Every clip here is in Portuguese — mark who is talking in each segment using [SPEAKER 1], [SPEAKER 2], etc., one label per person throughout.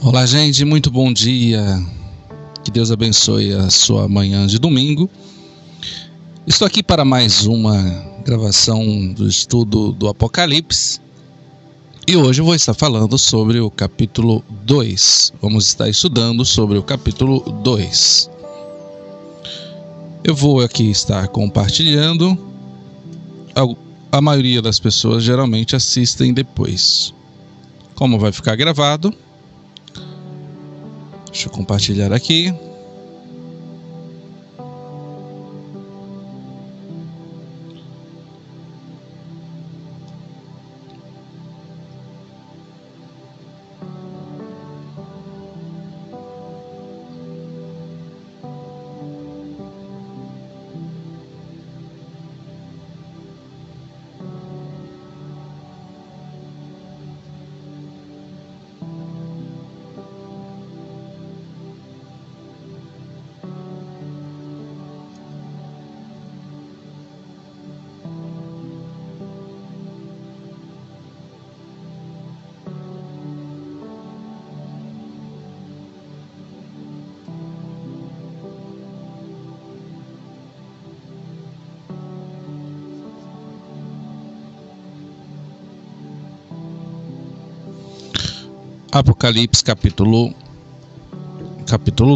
[SPEAKER 1] Olá, gente, muito bom dia. Que Deus abençoe a sua manhã de domingo. Estou aqui para mais uma gravação do estudo do Apocalipse. E hoje eu vou estar falando sobre o capítulo 2. Vamos estar estudando sobre o capítulo 2. Eu vou aqui estar compartilhando. A maioria das pessoas geralmente assistem depois. Como vai ficar gravado? Deixa eu compartilhar aqui. Apocalipse capítulo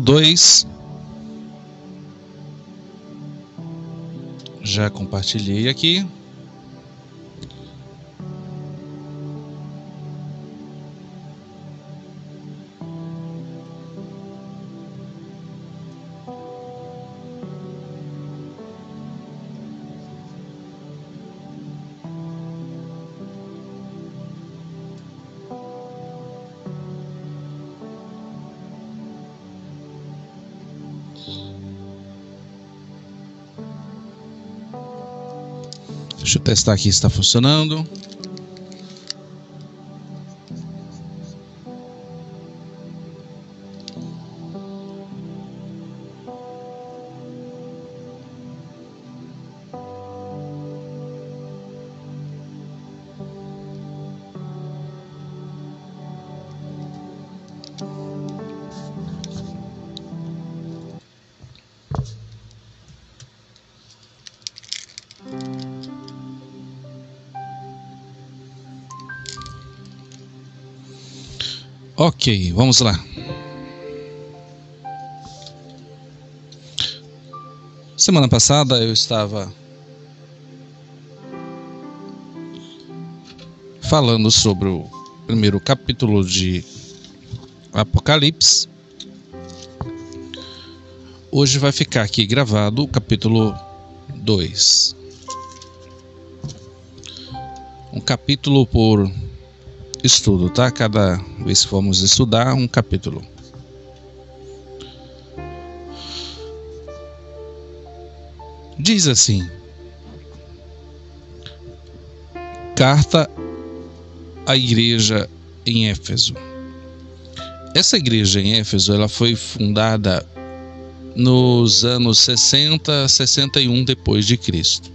[SPEAKER 1] 2. Já compartilhei aqui. Deixa eu testar aqui se está funcionando. Ok, vamos lá. Semana passada eu estava falando sobre o primeiro capítulo de Apocalipse. Hoje vai ficar aqui gravado o capítulo 2. Um capítulo por estudo, tá? Cada vez que formos estudar um capítulo. Diz assim: carta à igreja em Éfeso. Essa igreja em Éfeso, ela foi fundada nos anos 60, 61 depois de Cristo.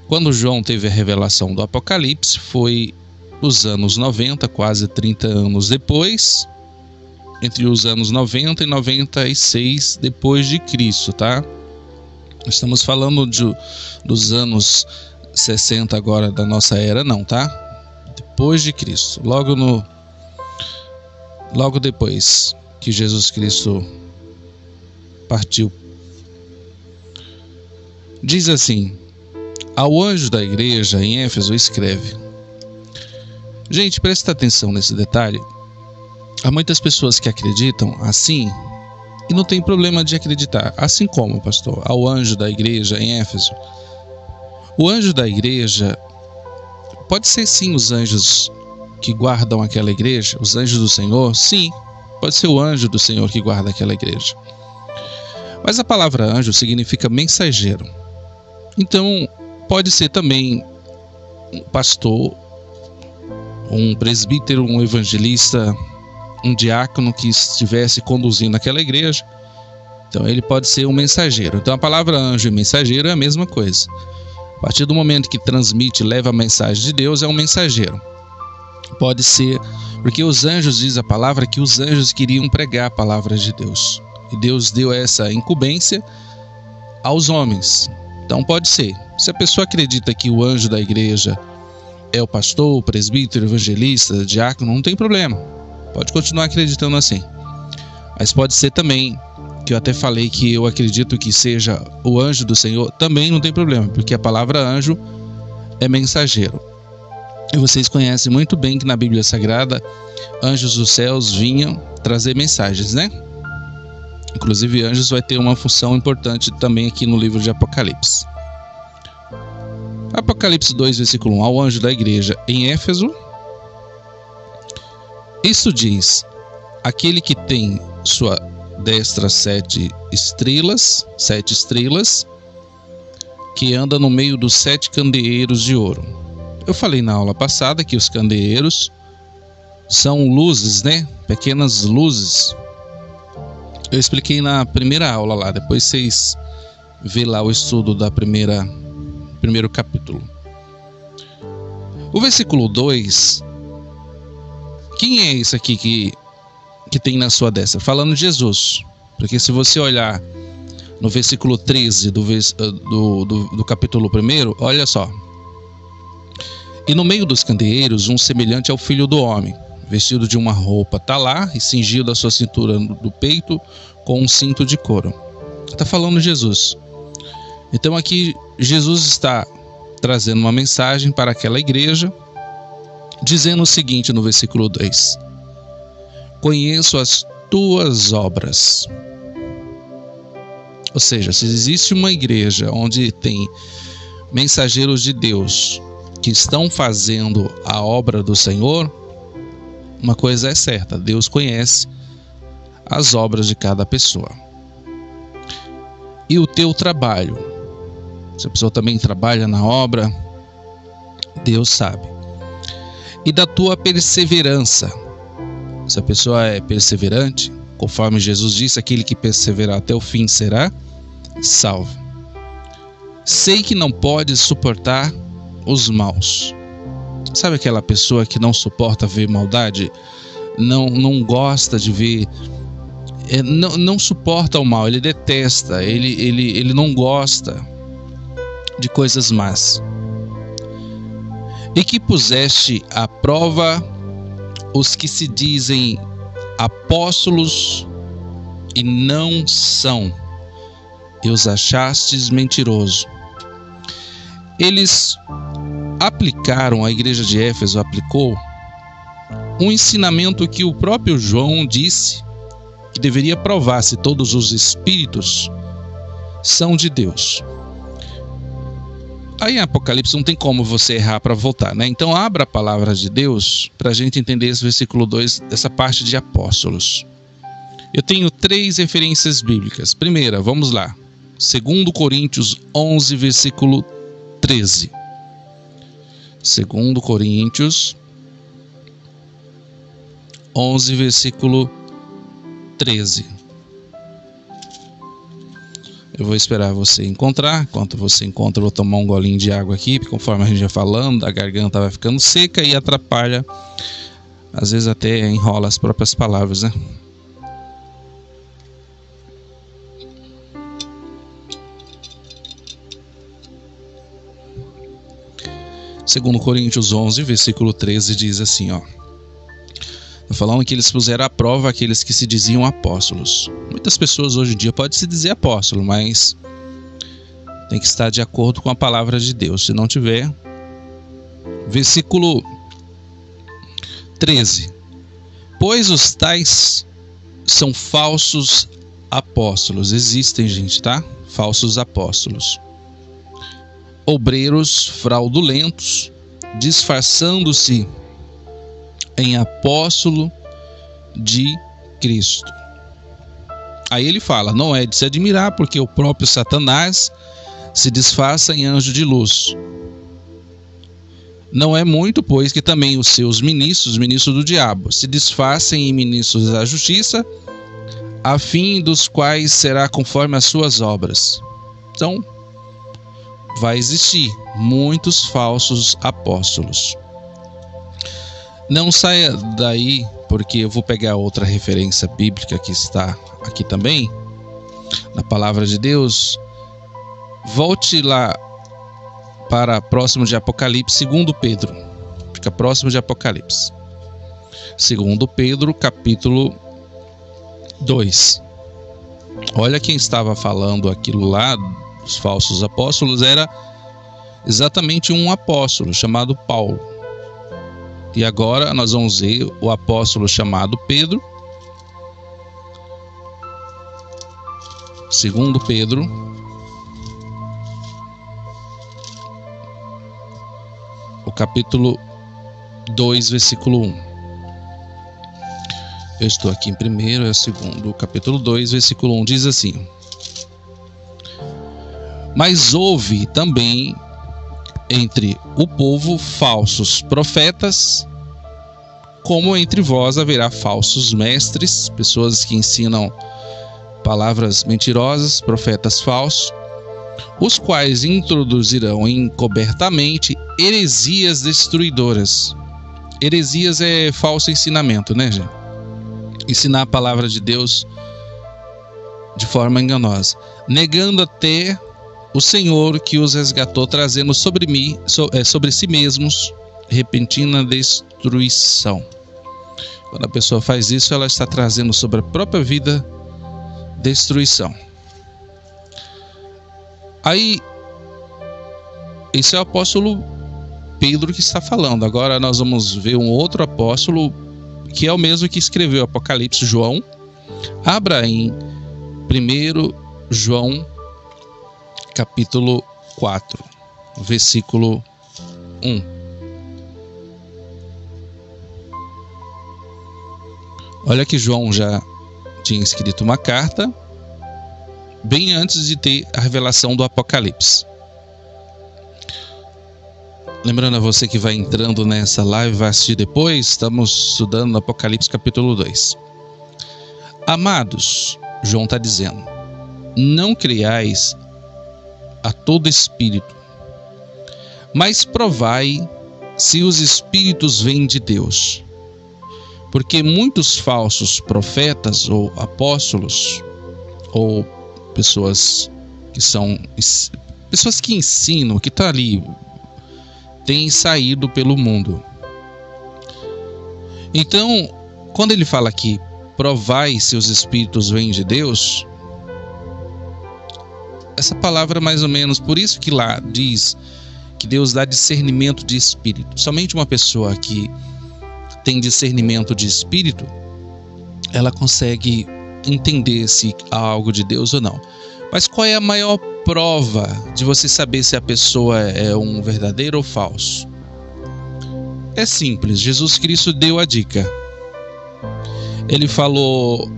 [SPEAKER 1] Quando João teve a revelação do Apocalipse, foi nos anos 90, quase 30 anos depois, entre os anos 90 e 96 depois de Cristo, tá? Estamos falando dos anos 60 agora da nossa era, não, tá? Depois de Cristo, logo depois que Jesus Cristo partiu. Diz assim: ao anjo da igreja em Éfeso escreve. Gente, presta atenção nesse detalhe. Há muitas pessoas que acreditam assim e não tem problema de acreditar. Assim como, pastor, ao anjo da igreja em Éfeso. O anjo da igreja pode ser sim os anjos que guardam aquela igreja, os anjos do Senhor, sim, pode ser o anjo do Senhor que guarda aquela igreja. Mas a palavra anjo significa mensageiro. Então, pode ser também um pastor, um presbítero, um evangelista, um diácono que estivesse conduzindo aquela igreja. Então ele pode ser um mensageiro. Então a palavra anjo e mensageiro é a mesma coisa. A partir do momento que transmite, leva a mensagem de Deus, é um mensageiro. Pode ser, porque os anjos, diz a palavra, que os anjos queriam pregar a palavra de Deus. E Deus deu essa incumbência aos homens. Então pode ser. Se a pessoa acredita que o anjo da igreja é o pastor, o presbítero, o evangelista, o diácono, não tem problema. Pode continuar acreditando assim. Mas pode ser também, que eu até falei que eu acredito que seja o anjo do Senhor, também não tem problema, porque a palavra anjo é mensageiro. E vocês conhecem muito bem que na Bíblia Sagrada, anjos dos céus vinham trazer mensagens, né? Inclusive, anjos vai ter uma função importante também aqui no livro de Apocalipse. Apocalipse 2, versículo 1. Ao anjo da igreja em Éfeso, isto diz: aquele que tem sua destra 7 estrelas, que anda no meio dos 7 candeeiros de ouro. Eu falei na aula passada que os candeeiros são luzes, né? Pequenas luzes. Eu expliquei na primeira aula lá, depois vocês vê lá o estudo da primeiro capítulo. O versículo 2, quem é esse aqui que tem na sua destra? Falando de Jesus, porque se você olhar no versículo 13 do capítulo 1, olha só. E no meio dos candeeiros, um semelhante ao Filho do Homem, vestido de uma roupa talá e cingido a sua cintura do peito com um cinto de couro. Está falando de Jesus. Então aqui Jesus está trazendo uma mensagem para aquela igreja, dizendo o seguinte no versículo 2: conheço as tuas obras. Ou seja, se existe uma igreja onde tem mensageiros de Deus que estão fazendo a obra do Senhor, uma coisa é certa: Deus conhece as obras de cada pessoa. E o teu trabalho, se a pessoa também trabalha na obra, Deus sabe. E da tua perseverança, se a pessoa é perseverante, conforme Jesus disse, aquele que perseverar até o fim será salvo. Sei que não podes suportar os maus. Sabe aquela pessoa que não suporta ver maldade? Não gosta de ver, não suporta o mal, ele detesta, ele não gosta de coisas más. E que puseste à prova os que se dizem apóstolos e não são, e os achastes mentiroso. Eles aplicaram, a igreja de Éfeso aplicou um ensinamento que o próprio João disse que deveria provar se todos os espíritos são de Deus. Aí em Apocalipse não tem como você errar para voltar, né? Então abra a palavra de Deus para a gente entender esse versículo 2, essa parte de apóstolos. Eu tenho 3 referências bíblicas. Primeira, vamos lá. 2 Coríntios 11, versículo 13. 2 Coríntios 11, versículo 13. Eu vou esperar você encontrar. Enquanto você encontra, eu vou tomar um golinho de água aqui, porque conforme a gente vai falando, a garganta vai ficando seca e atrapalha, às vezes até enrola as próprias palavras, né? Segundo Coríntios 11, versículo 13, diz assim, ó. Falando que eles puseram à prova aqueles que se diziam apóstolos. Muitas pessoas hoje em dia podem se dizer apóstolo, mas tem que estar de acordo com a palavra de Deus. Se não tiver, versículo 13. Pois os tais são falsos apóstolos. Existem, gente, tá? Falsos apóstolos. Obreiros fraudulentos, disfarçando-se em apóstolo de Cristo. Aí ele fala, não é de se admirar, porque o próprio Satanás se disfarça em anjo de luz. Não é muito, pois que também os seus ministros do diabo, se disfarcem em ministros da justiça, a fim dos quais será conforme as suas obras. Então, vai existir muitos falsos apóstolos. Não saia daí, porque eu vou pegar outra referência bíblica que está aqui também, na palavra de Deus. Volte lá para próximo de Apocalipse, 2 Pedro. Fica próximo de Apocalipse. 2 Pedro, capítulo 2. Olha quem estava falando aquilo lá, os falsos apóstolos, era exatamente um apóstolo chamado Paulo. E agora nós vamos ver o apóstolo chamado Pedro. 2 Pedro, o capítulo 2, versículo 1. Eu estou aqui em primeiro, é o segundo, capítulo 2, versículo 1, diz assim: Mas houve também entre o povo falsos profetas, como entre vós haverá falsos mestres, pessoas que ensinam palavras mentirosas, profetas falsos, os quais introduzirão encobertamente heresias destruidoras. Heresias é falso ensinamento, né, gente? Ensinar a palavra de Deus de forma enganosa, negando até o Senhor que os resgatou, trazendo sobre si mesmos repentina destruição. Quando a pessoa faz isso, ela está trazendo sobre a própria vida destruição. Aí, esse é o apóstolo Pedro que está falando. Agora nós vamos ver um outro apóstolo que é o mesmo que escreveu Apocalipse, João. Abra em 1 João, capítulo 4, versículo 1. Olha que João já tinha escrito uma carta bem antes de ter a revelação do Apocalipse. Lembrando a você que vai entrando nessa live, vai assistir depois, estamos estudando no Apocalipse capítulo 2. Amados, João está dizendo, não criais a todo espírito, mas provai se os espíritos vêm de Deus. Porque muitos falsos profetas ou apóstolos, ou pessoas que ensinam, que estão ali, têm saído pelo mundo. Então, quando ele fala aqui, provai se os espíritos vêm de Deus, essa palavra mais ou menos, por isso que lá diz que Deus dá discernimento de espírito. Somente uma pessoa que tem discernimento de espírito, ela consegue entender se há algo de Deus ou não. Mas qual é a maior prova de você saber se a pessoa é um verdadeiro ou falso? É simples, Jesus Cristo deu a dica. Ele falou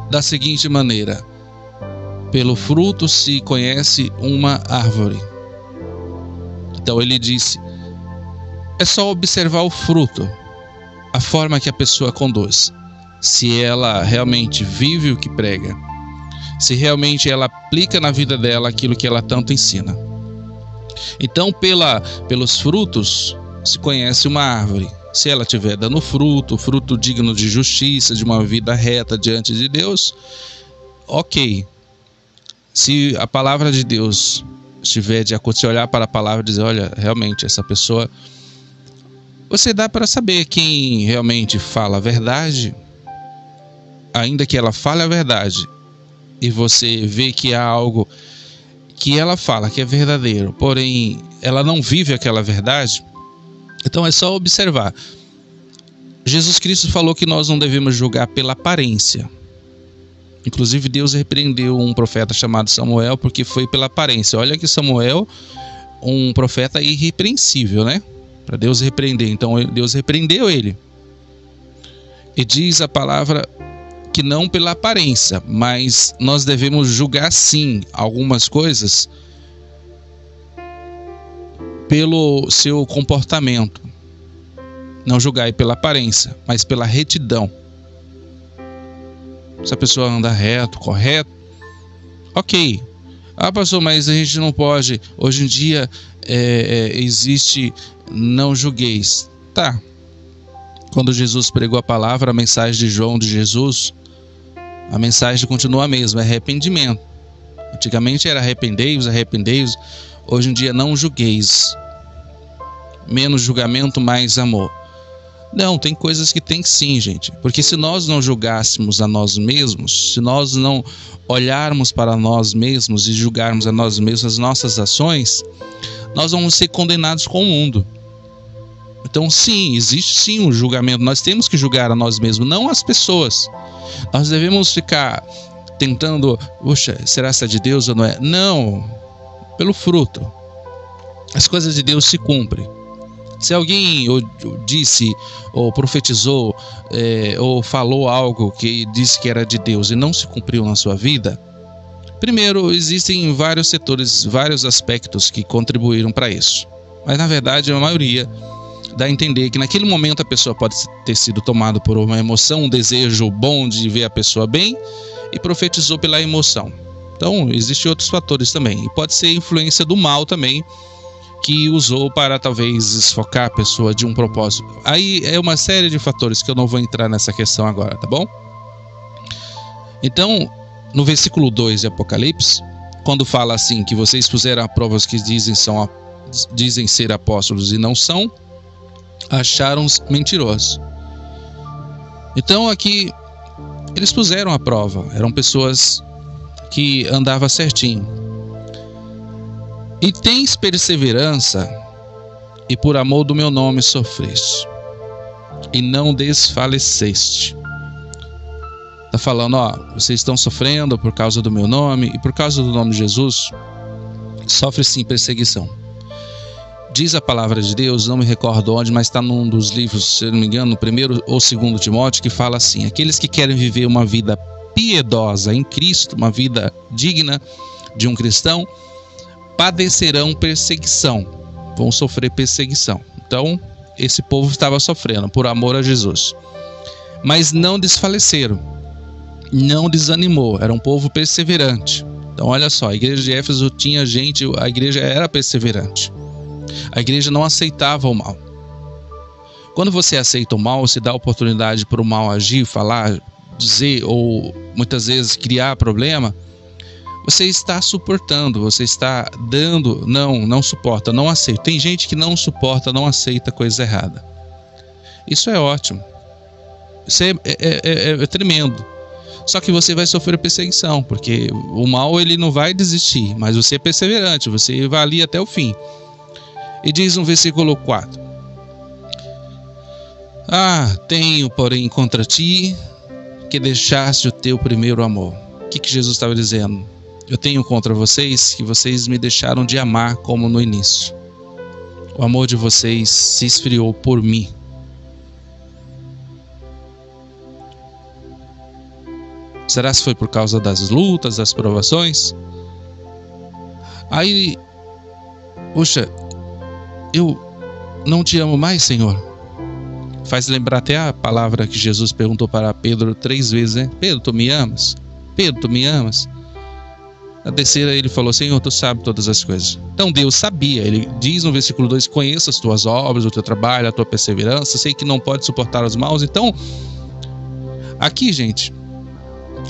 [SPEAKER 1] da seguinte maneira: pelo fruto se conhece uma árvore. Então ele disse, é só observar o fruto, a forma que a pessoa conduz, se ela realmente vive o que prega, se realmente ela aplica na vida dela aquilo que ela tanto ensina. Então, pelos frutos se conhece uma árvore. Se ela estiver dando fruto digno de justiça, de uma vida reta diante de Deus, ok. Se a palavra de Deus estiver de acordo, se olhar para a palavra e dizer, olha, realmente essa pessoa, você dá para saber quem realmente fala a verdade, ainda que ela fale a verdade, e você vê que há algo que ela fala que é verdadeiro, porém ela não vive aquela verdade, então é só observar. Jesus Cristo falou que nós não devemos julgar pela aparência. Inclusive Deus repreendeu um profeta chamado Samuel porque foi pela aparência. Olha que Samuel, um profeta irrepreensível, né? Para Deus repreender. Então Deus repreendeu ele. E diz a palavra que não pela aparência, mas nós devemos julgar sim algumas coisas pelo seu comportamento. Não julgai pela aparência, mas pela retidão. Se a pessoa anda reto, correto, ok. Ah, pastor, mas a gente não pode. Hoje em dia existe não julgueis. Tá. Quando Jesus pregou a palavra, a mensagem de João de Jesus, a mensagem continua a mesma, é arrependimento. Antigamente era arrependei-vos, arrependei-vos. Hoje em dia não julgueis. Menos julgamento, mais amor. Não, tem coisas que tem sim, gente. Porque se nós não julgássemos a nós mesmos, se nós não olharmos para nós mesmos e julgarmos a nós mesmos as nossas ações, nós vamos ser condenados com o mundo. Então sim, existe sim um julgamento. Nós temos que julgar a nós mesmos, não as pessoas. Nós devemos ficar tentando, poxa, será essa de Deus ou não é? Não, pelo fruto. As coisas de Deus se cumprem. Se alguém disse, ou profetizou, ou falou algo que disse que era de Deus e não se cumpriu na sua vida, primeiro, existem vários setores, vários aspectos que contribuíram para isso. Mas na verdade, a maioria dá a entender que naquele momento a pessoa pode ter sido tomada por uma emoção, um desejo bom de ver a pessoa bem, e profetizou pela emoção. Então, existem outros fatores também. E pode ser influência do mal também, que usou para talvez desfocar a pessoa de um propósito. Aí é uma série de fatores que eu não vou entrar nessa questão agora, tá bom? Então, no versículo 2 de Apocalipse, quando fala assim, que vocês puseram a prova os que dizem ser apóstolos e não são, acharam-os mentirosos. Então aqui, eles puseram a prova, eram pessoas que andavam certinho. E tens perseverança, e por amor do meu nome sofreste, e não desfaleceste. Está falando, ó, vocês estão sofrendo por causa do meu nome, e por causa do nome de Jesus, sofre sim perseguição. Diz a palavra de Deus, não me recordo onde, mas está num dos livros, se eu não me engano, no 1º ou 2º Timóteo, que fala assim: aqueles que querem viver uma vida piedosa em Cristo, uma vida digna de um cristão, padecerão perseguição, vão sofrer perseguição. Então, esse povo estava sofrendo por amor a Jesus. Mas não desfaleceram, não desanimou, era um povo perseverante. Então, olha só, a igreja de Éfeso tinha gente, a igreja era perseverante. A igreja não aceitava o mal. Quando você aceita o mal, você dá oportunidade para o mal agir, falar, dizer ou muitas vezes criar problema, você está suportando, você está dando, não suporta, não aceita. Tem gente que não suporta, não aceita coisa errada. Isso é ótimo. Isso é tremendo. Só que você vai sofrer perseguição, porque o mal ele não vai desistir, mas você é perseverante, você vai ali até o fim. E diz no versículo 4: tenho, porém, contra ti que deixaste o teu primeiro amor. O que Jesus estava dizendo? Eu tenho contra vocês que vocês me deixaram de amar como no início. O amor de vocês se esfriou por mim. Será que foi por causa das lutas, das provações? Aí, poxa, eu não te amo mais, Senhor. Faz lembrar até a palavra que Jesus perguntou para Pedro 3 vezes, né? Pedro, tu me amas? Pedro, tu me amas? Na terceira ele falou: Senhor, tu sabes todas as coisas. Então Deus sabia, ele diz no versículo 2: conheço as tuas obras, o teu trabalho, a tua perseverança, sei que não pode suportar os maus. Então, aqui, gente,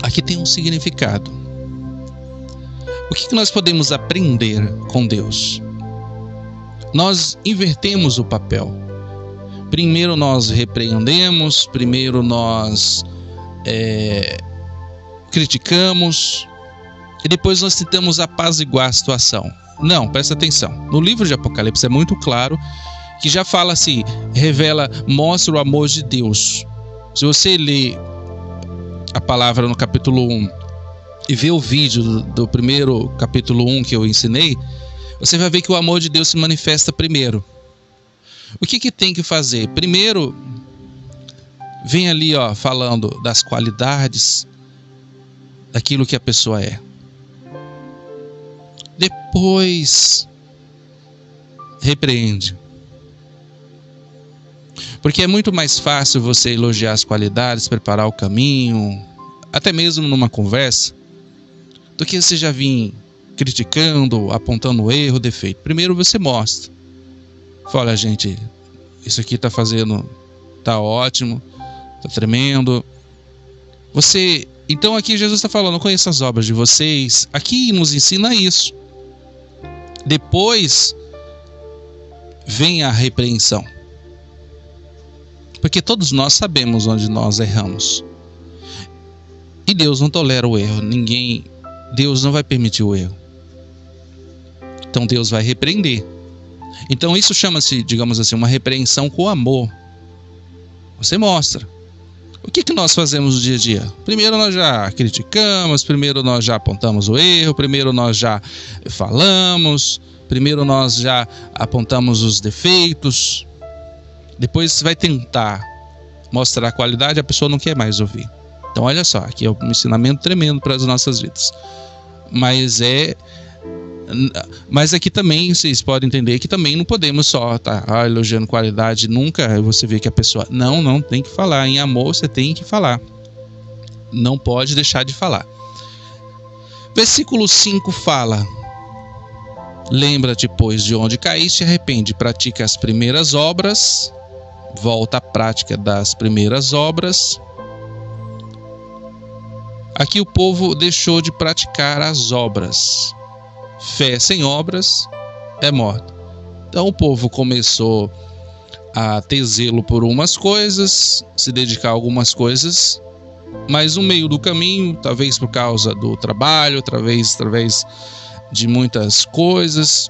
[SPEAKER 1] aqui tem um significado. O que nós podemos aprender com Deus? Nós invertemos o papel. Primeiro nós repreendemos, primeiro nós criticamos, e depois nós tentamos apaziguar a situação. Não, presta atenção. No livro de Apocalipse é muito claro que já fala assim, revela, mostra o amor de Deus. Se você ler a palavra no capítulo 1 e ver o vídeo do primeiro capítulo 1 que eu ensinei, você vai ver que o amor de Deus se manifesta primeiro. O que tem que fazer? Primeiro, vem ali falando das qualidades, daquilo que a pessoa é. Depois, repreende. Porque é muito mais fácil você elogiar as qualidades, preparar o caminho, até mesmo numa conversa, do que você já vir criticando, apontando o erro, o defeito. Primeiro você mostra. Fala, gente, isso aqui tá tá ótimo, tá tremendo. Então aqui Jesus está falando, eu conheço as obras de vocês. Aqui nos ensina isso. Depois vem a repreensão. Porque todos nós sabemos onde nós erramos. E Deus não tolera o erro. Deus não vai permitir o erro. Então Deus vai repreender. Então isso chama-se, digamos assim, uma repreensão com amor. Você mostra. O que nós fazemos no dia a dia? Primeiro nós já criticamos, primeiro nós já apontamos o erro, primeiro nós já falamos, primeiro nós já apontamos os defeitos. Depois você vai tentar mostrar a qualidade, a pessoa não quer mais ouvir. Então olha só, aqui é um ensinamento tremendo para as nossas vidas. Mas aqui também vocês podem entender que também não podemos só estar elogiando qualidade. Nunca você vê que a pessoa não tem que falar. Em amor você tem que falar. Não pode deixar de falar. Versículo 5 fala: lembra-te, pois, de onde caíste, arrepende, pratica as primeiras obras. Volta à prática das primeiras obras. Aqui o povo deixou de praticar as obras. Fé sem obras é morta. Então o povo começou a ter zelo por umas coisas, se dedicar a algumas coisas, mas no meio do caminho, talvez por causa do trabalho, através de muitas coisas,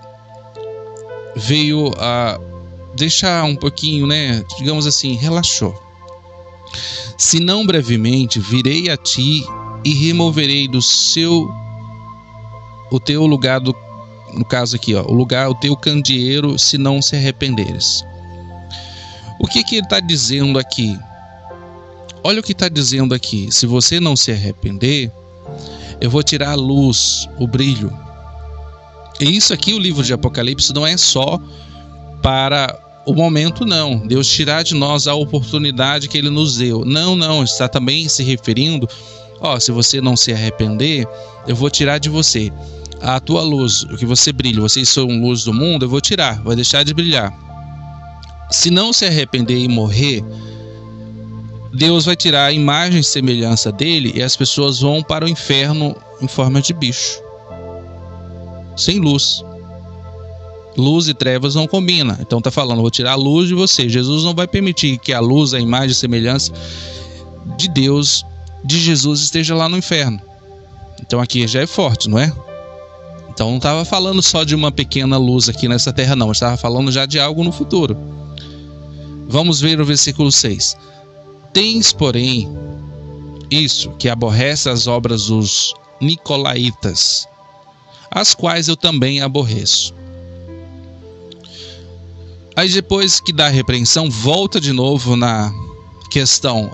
[SPEAKER 1] veio a deixar um pouquinho, digamos assim, relaxou. Se não brevemente virei a ti e removerei o teu lugar, no caso aqui, o teu candeeiro, se não se arrependeres. O que ele está dizendo aqui? Olha o que está dizendo aqui. Se você não se arrepender, eu vou tirar a luz, o brilho. E isso aqui, o livro de Apocalipse, não é só para o momento, não. Deus tirar de nós a oportunidade que Ele nos deu. Não, está também se referindo, se você não se arrepender, eu vou tirar de você a tua luz, o que você brilha. Vocês são luz do mundo, eu vou tirar, vai deixar de brilhar. Se não se arrepender e morrer, Deus vai tirar a imagem e semelhança dele e as pessoas vão para o inferno em forma de bicho, sem luz. Luz e trevas não combinam. Então está falando, vou tirar a luz de você. Jesus não vai permitir que a luz, a imagem e semelhança de Deus, de Jesus, esteja lá no inferno. Então aqui já é forte, não é? Então não estava falando só de uma pequena luz aqui nessa terra, não. Estava falando já de algo no futuro. Vamos ver o versículo 6. Tens, porém, isso, que aborrece as obras dos nicolaítas, as quais eu também aborreço. Aí depois que dá a repreensão, volta de novo na questão.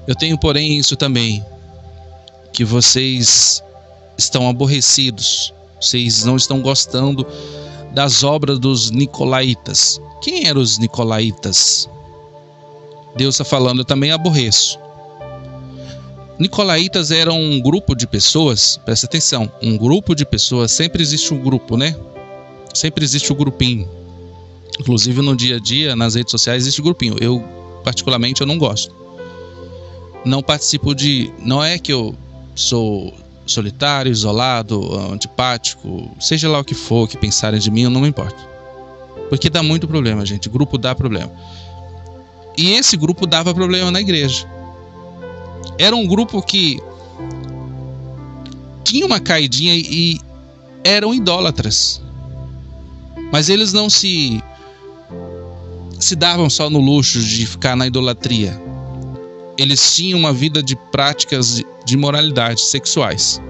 [SPEAKER 1] Eu tenho, porém, isso também, que vocês estão aborrecidos, vocês não estão gostando das obras dos nicolaítas. Quem eram os nicolaítas? Deus está falando, eu também aborreço. Nicolaítas eram um grupo de pessoas, presta atenção, um grupo de pessoas, sempre existe um grupo, né? Sempre existe um grupinho. Inclusive no dia a dia, nas redes sociais, existe um grupinho. Eu, particularmente, eu não gosto. Não participo não é que eu sou solitário, isolado, antipático, seja lá o que for que pensarem de mim, eu não me importo. Porque dá muito problema, gente. Grupo dá problema. E esse grupo dava problema na igreja. Era um grupo que tinha uma caidinha e eram idólatras. Mas eles não se davam só no luxo de ficar na idolatria. Eles tinham uma vida de práticas de moralidade sexuais.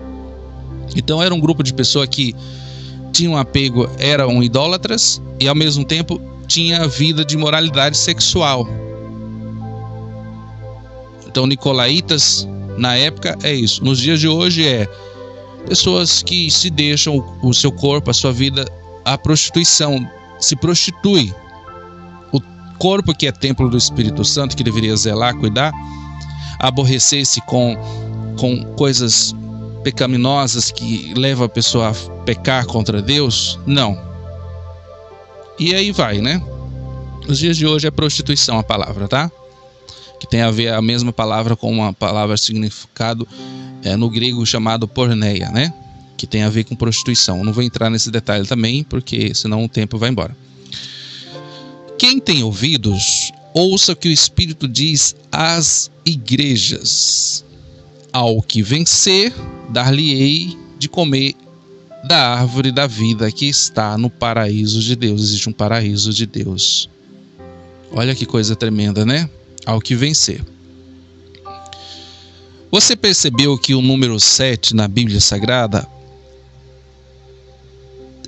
[SPEAKER 1] Então era um grupo de pessoas que tinham apego, eram idólatras e ao mesmo tempo tinha vida de moralidade sexual. Então nicolaítas na época é isso. Nos dias de hoje é pessoas que se deixam o seu corpo, a sua vida, à prostituição, se prostitui. O corpo que é templo do Espírito Santo, que deveria zelar, cuidar, aborrecer-se com coisas pecaminosas que levam a pessoa a pecar contra Deus, não. E aí vai, né? Nos dias de hoje é prostituição a palavra, tá? Que tem a ver a mesma palavra com uma palavra significado no grego chamado porneia, né? Que tem a ver com prostituição. Não vou entrar nesse detalhe também, porque senão o tempo vai embora. Quem tem ouvidos, ouça o que o Espírito diz às igrejas. Ao que vencer, dar-lhe-ei de comer da árvore da vida que está no paraíso de Deus. Existe um paraíso de Deus. Olha que coisa tremenda, né? Ao que vencer. Você percebeu que o número 7 na Bíblia Sagrada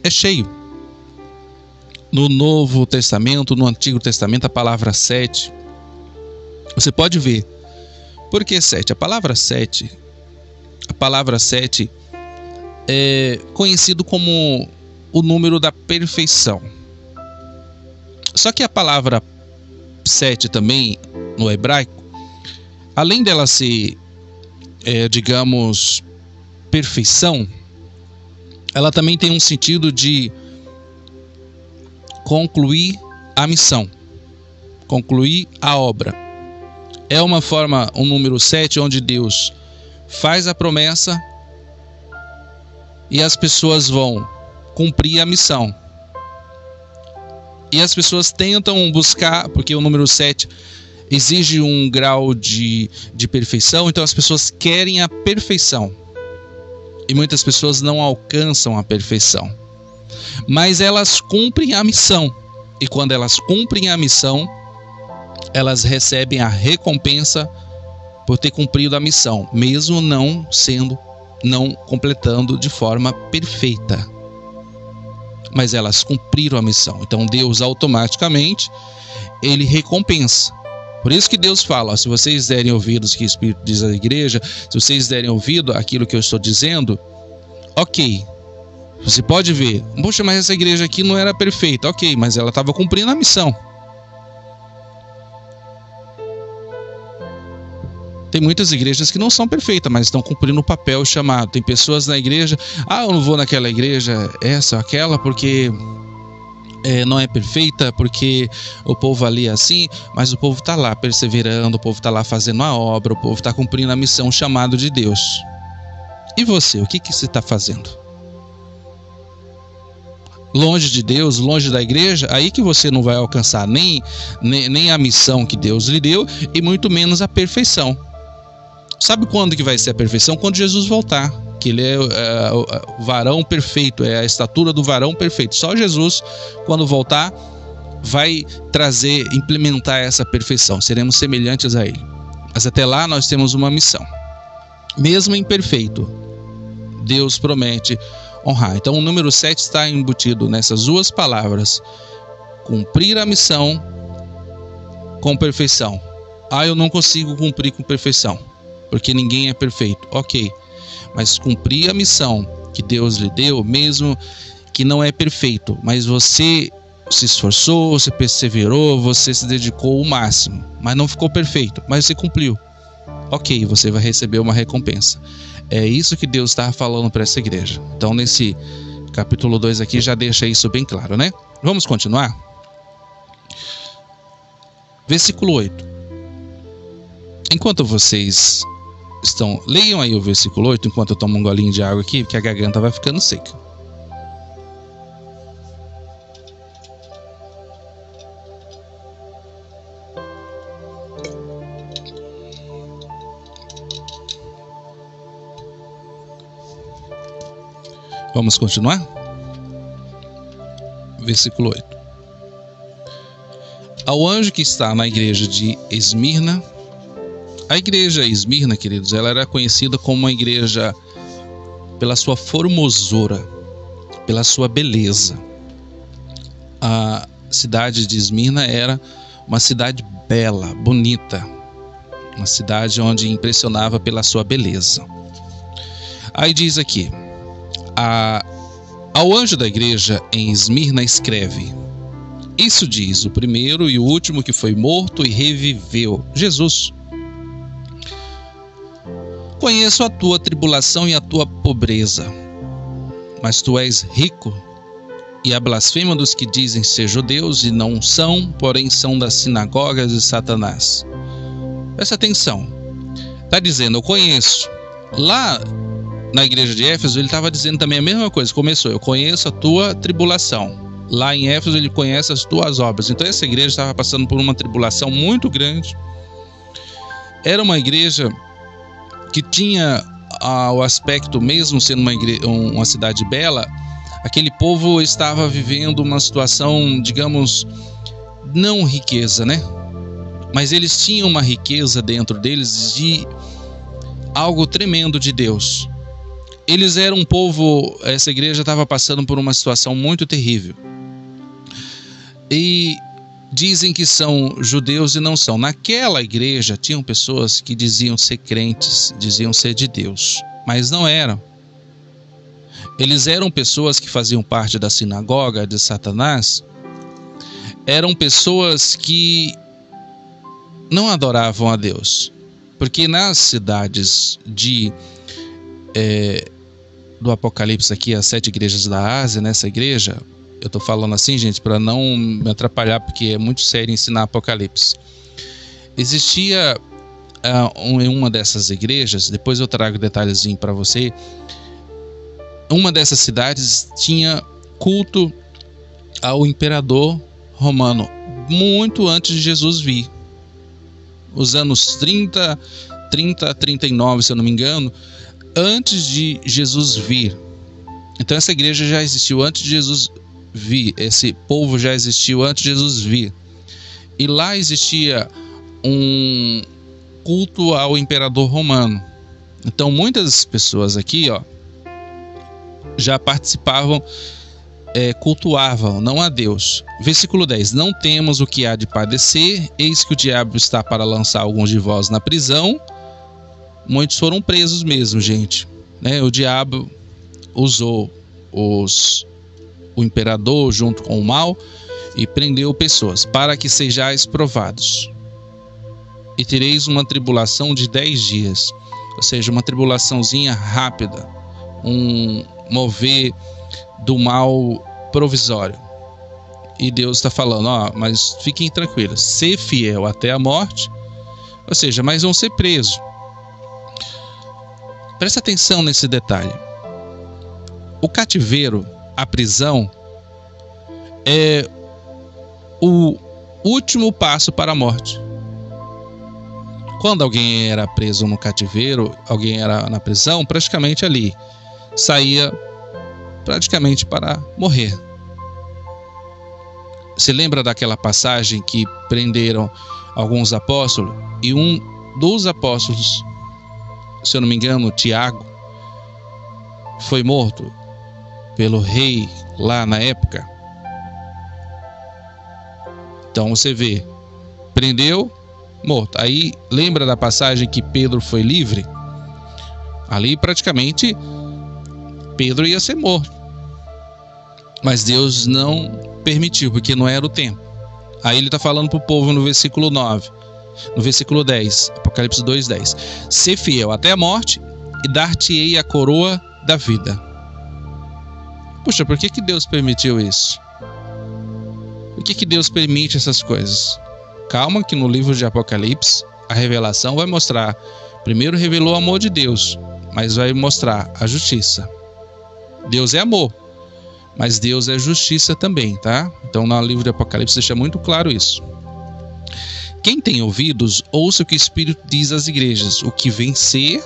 [SPEAKER 1] é cheio? No Novo Testamento, no Antigo Testamento, a palavra 7, você pode ver. Por que 7? A palavra 7 é conhecido como o número da perfeição. Só que a palavra 7 também, no hebraico, além dela ser, digamos, perfeição, ela também tem um sentido de concluir a missão, concluir a obra. É uma forma, um número 7, onde Deus faz a promessa e as pessoas vão cumprir a missão. E as pessoas tentam buscar, porque o número 7 exige um grau de perfeição, então as pessoas querem a perfeição. E muitas pessoas não alcançam a perfeição. Mas elas cumprem a missão. E quando elas cumprem a missão, elas recebem a recompensa por ter cumprido a missão, mesmo não completando de forma perfeita. Mas elas cumpriram a missão. Então Deus automaticamente, ele recompensa. Por isso que Deus fala, se vocês derem ouvidos que o Espírito diz à igreja, se vocês derem ouvido àquilo que eu estou dizendo, ok. Você pode ver, poxa, mas essa igreja aqui não era perfeita. Ok, mas ela estava cumprindo a missão. Tem muitas igrejas que não são perfeitas, mas estão cumprindo o papel chamado. Tem pessoas na igreja, eu não vou naquela igreja, essa, aquela, porque não é perfeita, porque o povo ali é assim, mas o povo está lá perseverando, o povo está lá fazendo a obra, o povo está cumprindo a missão chamado de Deus. E você, o que você está fazendo? Longe de Deus, longe da igreja, aí que você não vai alcançar nem a missão que Deus lhe deu e muito menos a perfeição. Sabe quando que vai ser a perfeição? Quando Jesus voltar, que ele é o varão perfeito, é a estatura do varão perfeito. Só Jesus, quando voltar, vai trazer, implementar essa perfeição. Seremos semelhantes a ele. Mas até lá nós temos uma missão. Mesmo imperfeito, Deus promete honrar. Então o número 7 está embutido nessas duas palavras: cumprir a missão com perfeição. Eu não consigo cumprir com perfeição, porque ninguém é perfeito. Ok, mas cumprir a missão que Deus lhe deu, mesmo que não é perfeito, mas você se esforçou, você perseverou, você se dedicou o máximo, mas não ficou perfeito, mas você cumpriu. Ok, você vai receber uma recompensa. É isso que Deus está falando para essa igreja. Então nesse capítulo 2 aqui já deixa isso bem claro, né? Vamos continuar? Versículo 8. Enquanto vocês estão... Leiam aí o versículo 8 enquanto eu tomo um golinho de água aqui, porque a garganta vai ficando seca. Vamos continuar? Versículo 8. Ao anjo que está na igreja de Esmirna. A igreja Esmirna, queridos, ela era conhecida como uma igreja pela sua formosura, pela sua beleza. A cidade de Esmirna era uma cidade bela, bonita. Uma cidade onde impressionava pela sua beleza. Aí diz aqui: ao anjo da igreja em Esmirna escreve: isso diz o primeiro e o último que foi morto e reviveu, Jesus. Conheço a tua tribulação e a tua pobreza, mas tu és rico e a blasfêmia dos que dizem ser judeus e não são, porém são das sinagogas de Satanás. Presta atenção. Está dizendo, eu conheço. Lá na igreja de Éfeso, ele estava dizendo também a mesma coisa. Começou, eu conheço a tua tribulação. Lá em Éfeso, ele conhece as tuas obras. Então essa igreja estava passando por uma tribulação muito grande. Era uma igreja que tinha o aspecto, mesmo sendo uma cidade bela, aquele povo estava vivendo uma situação, digamos, não riqueza, né? Mas eles tinham uma riqueza dentro deles de algo tremendo de Deus. Eles eram um povo, essa igreja estava passando por uma situação muito terrível. E dizem que são judeus e não são. Naquela igreja tinham pessoas que diziam ser crentes, diziam ser de Deus, mas não eram. Eles eram pessoas que faziam parte da sinagoga de Satanás, eram pessoas que não adoravam a Deus, porque nas cidades do Apocalipse aqui, as 7 igrejas da Ásia, nessa igreja, eu estou falando assim, gente, para não me atrapalhar, porque é muito sério ensinar Apocalipse. Existia em uma dessas igrejas, depois eu trago detalhezinho para você, uma dessas cidades tinha culto ao imperador romano, muito antes de Jesus vir. Os anos 30 a 39, se eu não me engano, antes de Jesus vir. Então essa igreja já existiu antes de Jesus vir, esse povo já existiu antes de Jesus vir. E lá existia um culto ao imperador romano. Então muitas pessoas aqui, já participavam, cultuavam, não a Deus. Versículo 10: não temos o que há de padecer, eis que o diabo está para lançar alguns de vós na prisão. Muitos foram presos mesmo, gente, né? O diabo usou o imperador junto com o mal e prendeu pessoas, para que sejais provados. E tereis uma tribulação de 10 dias, ou seja, uma tribulaçãozinha rápida, um mover do mal provisório. E Deus está falando, mas fiquem tranquilos, ser fiel até a morte, ou seja, mas vão ser presos. Presta atenção nesse detalhe. O cativeiro, a prisão, é o último passo para a morte. Quando alguém era preso no cativeiro, alguém era na prisão, praticamente ali saía praticamente para morrer. Você lembra daquela passagem que prenderam alguns apóstolos e um dos apóstolos, se eu não me engano, Tiago, foi morto pelo rei lá na época? Então você vê, prendeu, morto. Aí lembra da passagem que Pedro foi livre? Ali praticamente Pedro ia ser morto, mas Deus não permitiu, porque não era o tempo. Aí ele está falando para o povo no versículo 9, no versículo 10, Apocalipse 2:10: ser fiel até a morte e dar-te-ei a coroa da vida. Puxa, por que Deus permitiu isso? Por que Deus permite essas coisas? Calma, que no livro de Apocalipse a revelação vai mostrar. Primeiro revelou o amor de Deus, mas vai mostrar a justiça. Deus é amor, mas Deus é justiça também, tá? Então no livro de Apocalipse deixa muito claro isso. Quem tem ouvidos, ouça o que o Espírito diz às igrejas: o que vencer,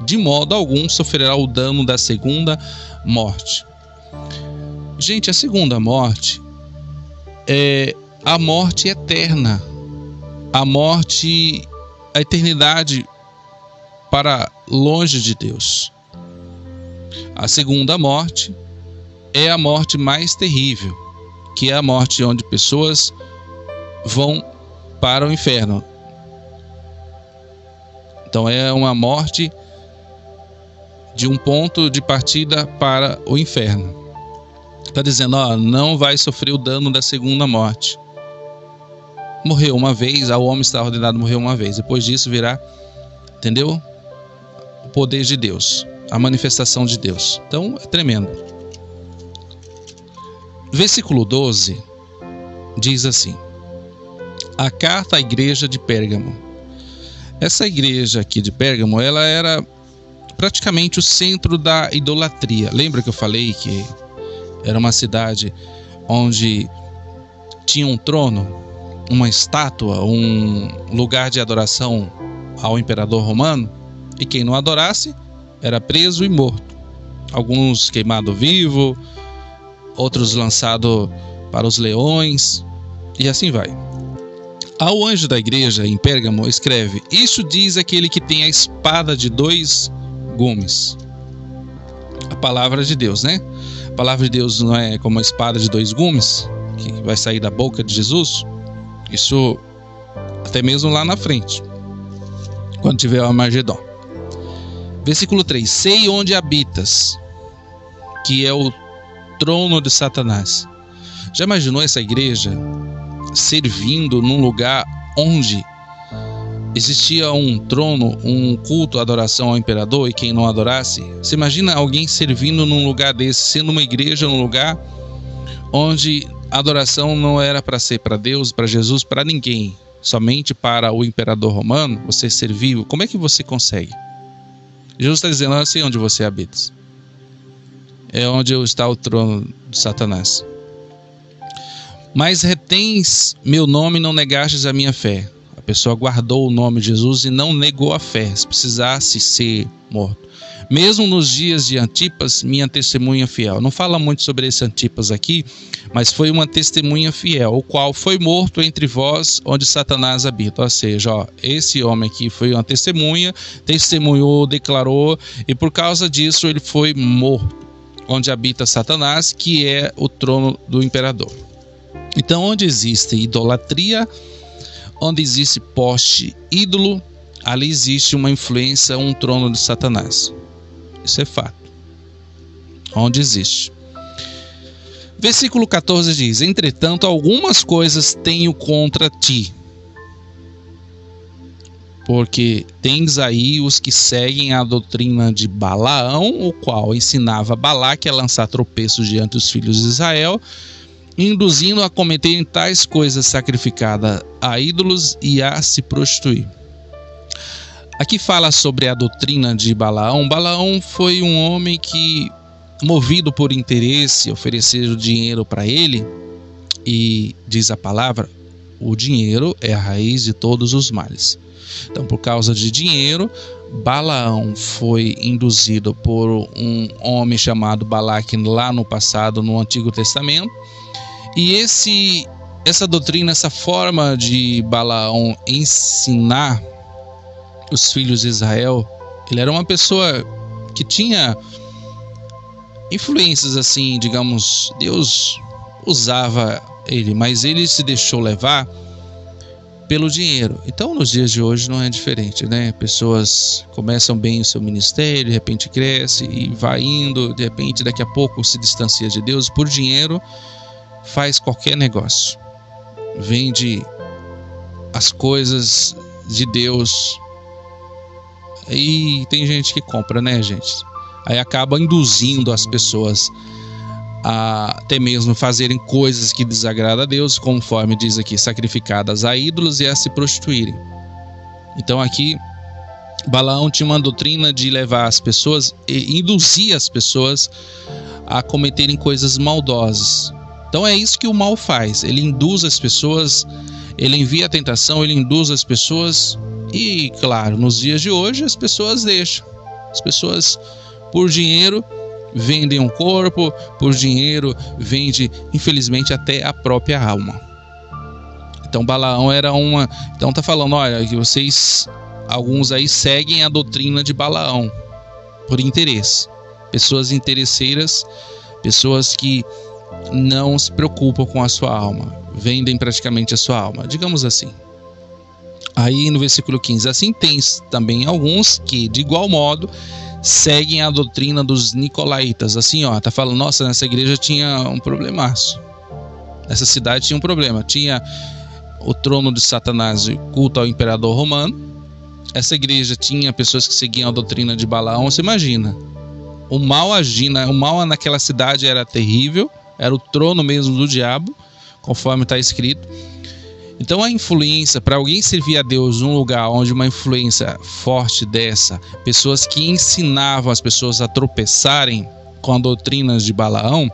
[SPEAKER 1] de modo algum sofrerá o dano da segunda morte. Gente, a segunda morte é a morte eterna, a morte, a eternidade para longe de Deus. A segunda morte é a morte mais terrível, que é a morte onde pessoas vão para o inferno. Então é uma morte de um ponto de partida para o inferno. Está dizendo, não vai sofrer o dano da segunda morte. Morreu uma vez, o homem está ordenado a morrer uma vez. Depois disso virá, entendeu? O poder de Deus, a manifestação de Deus. Então é tremendo. Versículo 12 diz assim: a carta à igreja de Pérgamo. Essa igreja aqui de Pérgamo, ela era praticamente o centro da idolatria. Lembra que eu falei que era uma cidade onde tinha um trono, uma estátua, um lugar de adoração ao imperador romano? E quem não adorasse era preso e morto. Alguns queimados vivos, outros lançados para os leões, e assim vai. Ao anjo da igreja em Pérgamo escreve: isso diz aquele que tem a espada de 2 gumes. A palavra de Deus, né? A palavra de Deus não é como a espada de 2 gumes que vai sair da boca de Jesus. Isso até mesmo lá na frente, quando tiver o Armagedon. Versículo 3: sei onde habitas, que é o trono de Satanás. Já imaginou essa igreja servindo num lugar onde existia um trono, um culto, adoração ao imperador, e quem não adorasse? Você imagina alguém servindo num lugar desse, sendo uma igreja num lugar onde a adoração não era para ser para Deus, para Jesus, para ninguém, somente para o imperador romano? Você serviu, como é que você consegue? Jesus está dizendo: eu sei onde você habita, é onde está o trono de Satanás. Mas retens meu nome e não negastes a minha fé. A pessoa guardou o nome de Jesus e não negou a fé, se precisasse ser morto. Mesmo nos dias de Antipas, minha testemunha fiel. Não fala muito sobre esse Antipas aqui, mas foi uma testemunha fiel, o qual foi morto entre vós, onde Satanás habita. Ou seja, esse homem aqui foi uma testemunha, testemunhou, declarou, e por causa disso ele foi morto, onde habita Satanás, que é o trono do imperador. Então, onde existe idolatria, onde existe poste ídolo, ali existe uma influência, um trono de Satanás. Isso é fato. Onde existe. Versículo 14 diz: entretanto, algumas coisas tenho contra ti, porque tens aí os que seguem a doutrina de Balaão, o qual ensinava Balaque a lançar tropeços diante dos filhos de Israel, induzindo a cometerem tais coisas sacrificadas a ídolos e a se prostituir. Aqui fala sobre a doutrina de Balaão. Balaão foi um homem que, movido por interesse, ofereceu dinheiro para ele, e diz a palavra: o dinheiro é a raiz de todos os males. Então, por causa de dinheiro, Balaão foi induzido por um homem chamado Balaque lá no passado, no Antigo Testamento. E essa doutrina, essa forma de Balaão ensinar os filhos de Israel, ele era uma pessoa que tinha influências assim, digamos, Deus usava ele, mas ele se deixou levar pelo dinheiro. Então, nos dias de hoje não é diferente, né? Pessoas começam bem o seu ministério, de repente cresce e vai indo, de repente daqui a pouco se distancia de Deus por dinheiro. Faz qualquer negócio, vende as coisas de Deus, e tem gente que compra, né, gente? Aí acaba induzindo as pessoas a até mesmo fazerem coisas que desagradam a Deus, conforme diz aqui, sacrificadas a ídolos e a se prostituírem. Então aqui Balaão tinha uma doutrina de levar as pessoas e induzir as pessoas a cometerem coisas maldosas. Então é isso que o mal faz, ele induz as pessoas, ele envia a tentação, ele induz as pessoas. E claro, nos dias de hoje as pessoas deixam, as pessoas por dinheiro vendem um corpo, por dinheiro vende, infelizmente, até a própria alma. Então Balaão era uma, então tá falando, olha, que vocês, alguns aí seguem a doutrina de Balaão por interesse, pessoas interesseiras, pessoas que não se preocupam com a sua alma, vendem praticamente a sua alma, digamos assim. Aí no versículo 15, assim tens também alguns que de igual modo seguem a doutrina dos nicolaítas. Assim, ó, tá falando, nossa, nessa igreja tinha um problemaço, nessa cidade tinha um problema, tinha o trono de Satanás, culto ao imperador romano. Essa igreja tinha pessoas que seguiam a doutrina de Balaão. Você imagina, o mal agindo, o mal naquela cidade era terrível, era o trono mesmo do diabo, conforme está escrito. Então a influência, para alguém servir a Deus num lugar onde uma influência forte dessa, pessoas que ensinavam as pessoas a tropeçarem com a doutrina de Balaão,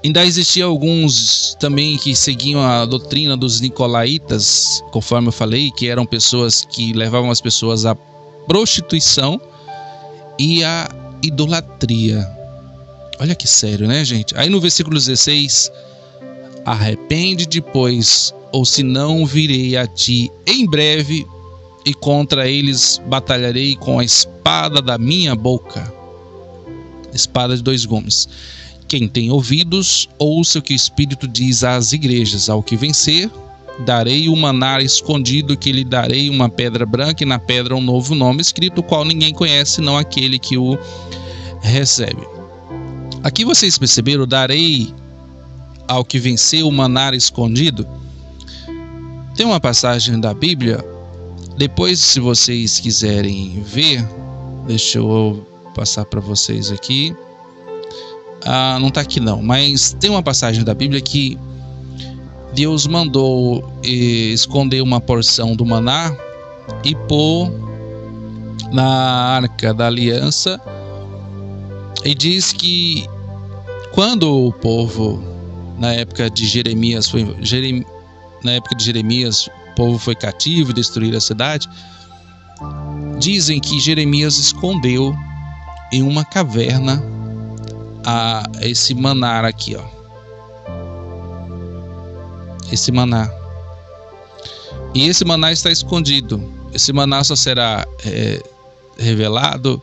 [SPEAKER 1] ainda existia alguns também que seguiam a doutrina dos nicolaítas, conforme eu falei, que eram pessoas que levavam as pessoas à prostituição e à idolatria. Olha que sério, né, gente? Aí no versículo 16, arrepende-te, pois, ou senão virei a ti em breve, e contra eles batalharei com a espada da minha boca. Espada de dois gumes. Quem tem ouvidos, ouça o que o Espírito diz às igrejas. Ao que vencer, darei o maná escondido, que lhe darei uma pedra branca, e na pedra um novo nome escrito, o qual ninguém conhece, senão aquele que o recebe. Aqui vocês perceberam, darei ao que vencer o maná escondido. Tem uma passagem da Bíblia, depois, se vocês quiserem ver, deixa eu passar para vocês aqui. Não está aqui não, mas tem uma passagem da Bíblia que Deus mandou esconder uma porção do maná e pôr na arca da aliança, e diz que quando o povo, na época de Jeremias, o povo foi cativo e destruíram a cidade, dizem que Jeremias escondeu em uma caverna esse maná aqui, ó. Esse maná. E esse maná está escondido. Esse maná só será revelado,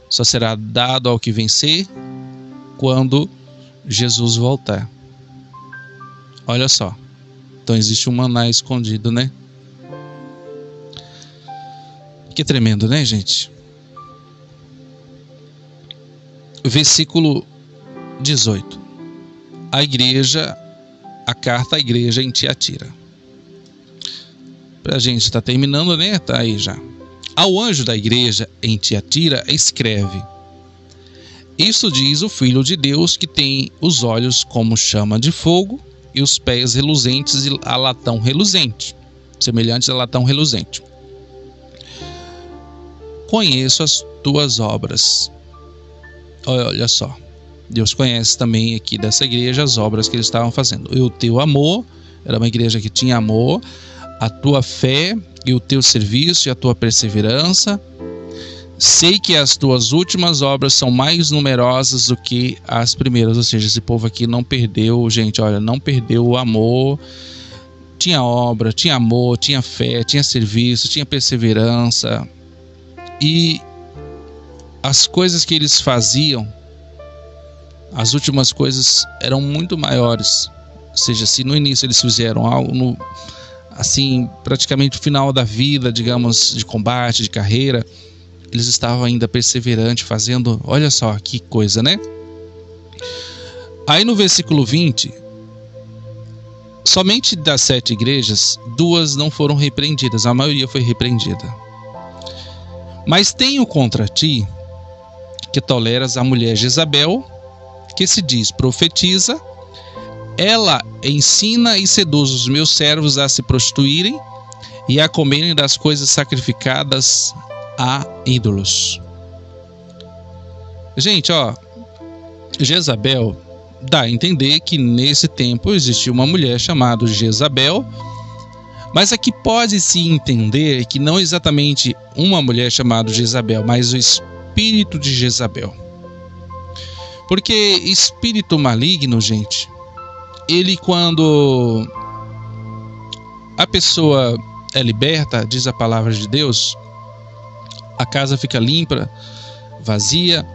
[SPEAKER 1] só será dado ao que vencer quando Jesus voltar. Olha só. Então existe um maná escondido, né? Que tremendo, né, gente? Versículo 18. A carta à igreja em Tiatira. Pra gente estar terminando, né? Tá aí já. Ao anjo da igreja em Tiatira escreve: Isso diz o Filho de Deus, que tem os olhos como chama de fogo e os pés reluzentes a latão reluzente, semelhantes a latão reluzente. Conheço as tuas obras. Olha só, Deus conhece também aqui dessa igreja as obras que eles estavam fazendo. E o teu amor, era uma igreja que tinha amor, a tua fé e o teu serviço e a tua perseverança. Sei que as tuas últimas obras são mais numerosas do que as primeiras. Ou seja, esse povo aqui não perdeu, gente, olha, não perdeu o amor. Tinha obra, tinha amor, tinha fé, tinha serviço, tinha perseverança. E as coisas que eles faziam, as últimas coisas eram muito maiores. Ou seja, se no início eles fizeram algo, assim, praticamente no final da vida, digamos, de combate, de carreira, eles estavam ainda perseverantes, fazendo, olha só que coisa, né? Aí no versículo 20, somente das 7 igrejas, 2 não foram repreendidas, a maioria foi repreendida. Mas tenho contra ti que toleras a mulher Jezabel, que se diz profetiza. Ela ensina e seduz os meus servos a se prostituírem e a comerem das coisas sacrificadas a ídolos. Gente, ó, Jezabel dá a entender que nesse tempo existia uma mulher chamada Jezabel, mas aqui pode-se entender que não exatamente uma mulher chamada Jezabel, mas o espírito de Jezabel. Porque espírito maligno, gente, ele, quando a pessoa é liberta, diz a palavra de Deus, a casa fica limpa, vazia.